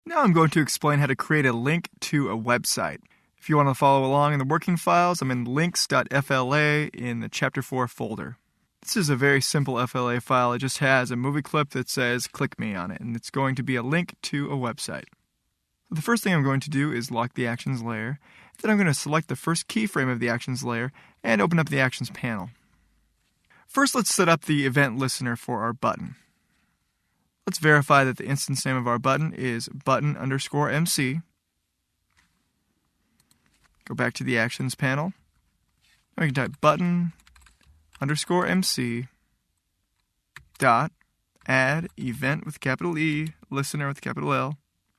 Now I'm going to explain how to create a link to a website. If you want to follow along in the working files, I'm in links.fla in the Chapter 4 folder. This is a very simple FLA file. It just has a movie clip that says click me on it, and it's going to be a link to a website. So the first thing I'm going to do is lock the actions layer. Then I'm going to select the first keyframe of the actions layer and open up the actions panel. First, let's set up the event listener for our button. Let's verify that the instance name of our button is button_MC. Go back to the actions panel. Now we can type button_MC dot add event with capital E, listener with capital L,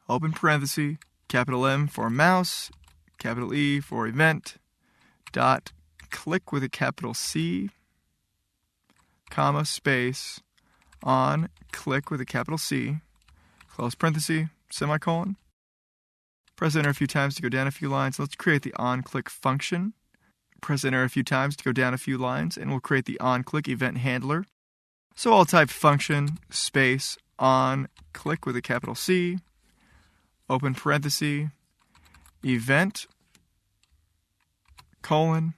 open parenthesis, capital M for mouse, capital E for event, dot click with a capital C, comma, space, on, click with a capital C, close parenthesis, semicolon. Press enter a few times to go down a few lines. Let's create the onClick function. Press enter a few times to go down a few lines, and we'll create the onClick event handler. So I'll type function, space, on, click with a capital C, open parenthesis, event, colon,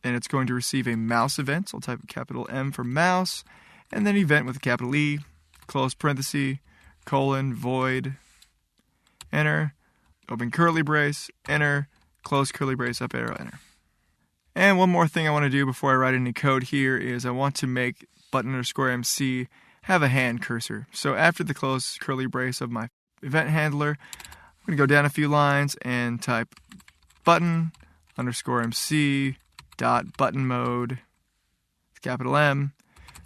and it's going to receive a mouse event. So I'll type capital M for mouse, and then event with a capital E, close parenthesis, colon, void, enter, open curly brace, enter, close curly brace, up arrow, enter. And one more thing I want to do before I write any code here is I want to make button_MC have a hand cursor. So after the close curly brace of my event handler, I'm going to go down a few lines and type button_MC dot button mode, capital M,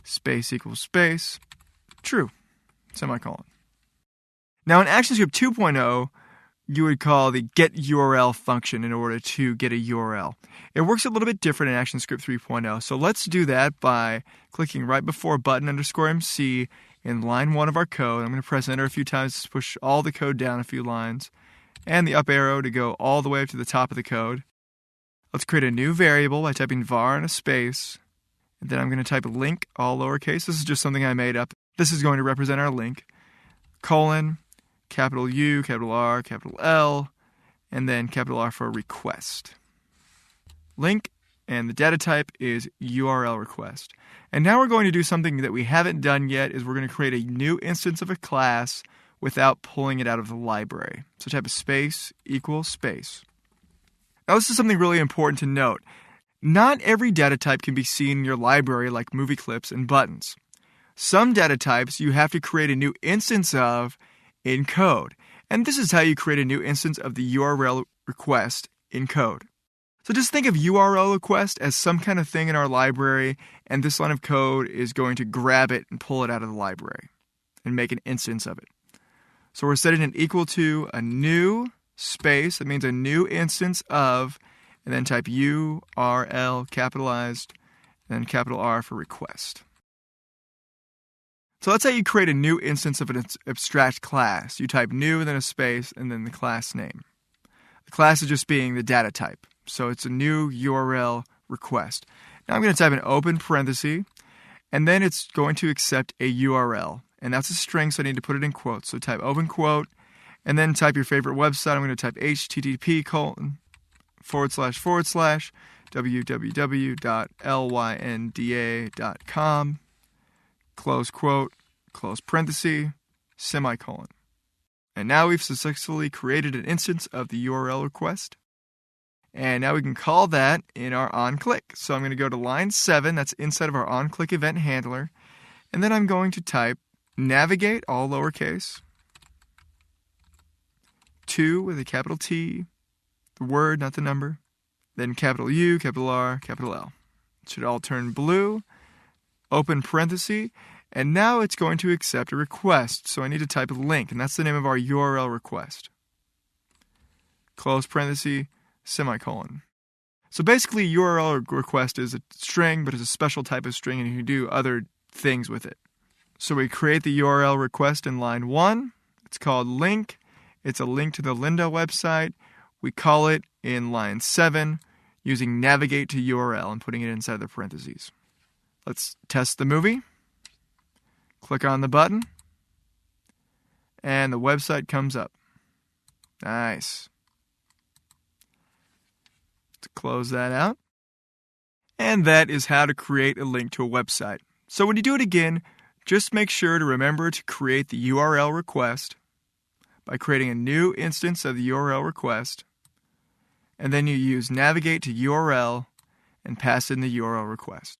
space equals space, true, semicolon. Now in ActionScript 2.0, you would call the getURL function in order to get a URL. It works a little bit different in ActionScript 3.0, so let's do that by clicking right before button_MC in line 1 of our code. I'm going to press enter a few times to push all the code down a few lines, and the up arrow to go all the way up to the top of the code. Let's create a new variable by typing var and a space. And then I'm going to type link, all lowercase. This is just something I made up. This is going to represent our link. Colon, capital U, capital R, capital L, and then capital R for request. Link, and the data type is URL request. And now we're going to do something that we haven't done yet, is we're going to create a new instance of a class without pulling it out of the library. So type a space equals space. Now this is something really important to note. Not every data type can be seen in your library like movie clips and buttons. Some data types you have to create a new instance of in code. And this is how you create a new instance of the URL request in code. So just think of URL request as some kind of thing in our library, and this line of code is going to grab it and pull it out of the library and make an instance of it. So we're setting it equal to a new space, that means a new instance of, and then type URL capitalized, and then capital R for request. So that's how you create a new instance of an abstract class. You type new, then a space, and then the class name. The class is just being the data type. So it's a new URL request. Now I'm going to type an open parenthesis, and then it's going to accept a URL. And that's a string, so I need to put it in quotes. So type open quote, and then type your favorite website. I'm going to type http://www.lynda.com, close quote, close parenthesis, semicolon. And now we've successfully created an instance of the URL request. And now we can call that in our onClick. So I'm going to go to line 7, that's inside of our onClick event handler. And then I'm going to type navigate, all lowercase, to with a capital T, the word, not the number, then capital U, capital R, capital L. It should all turn blue, open parenthesis, and now it's going to accept a request. So I need to type a link, and that's the name of our URL request. Close parenthesis, semicolon. So basically, URL request is a string, but it's a special type of string, and you can do other things with it. So we create the URL request in line 1. It's called link. It's a link to the Lynda website. We call it in line 7 using navigate to URL and putting it inside the parentheses. Let's test the movie. Click on the button. and the website comes up. Nice. Let's close that out. And that is how to create a link to a website. So when you do it again, just make sure to remember to create the URL request by creating a new instance of the URL request, and then you use navigate to URL and pass in the URL request.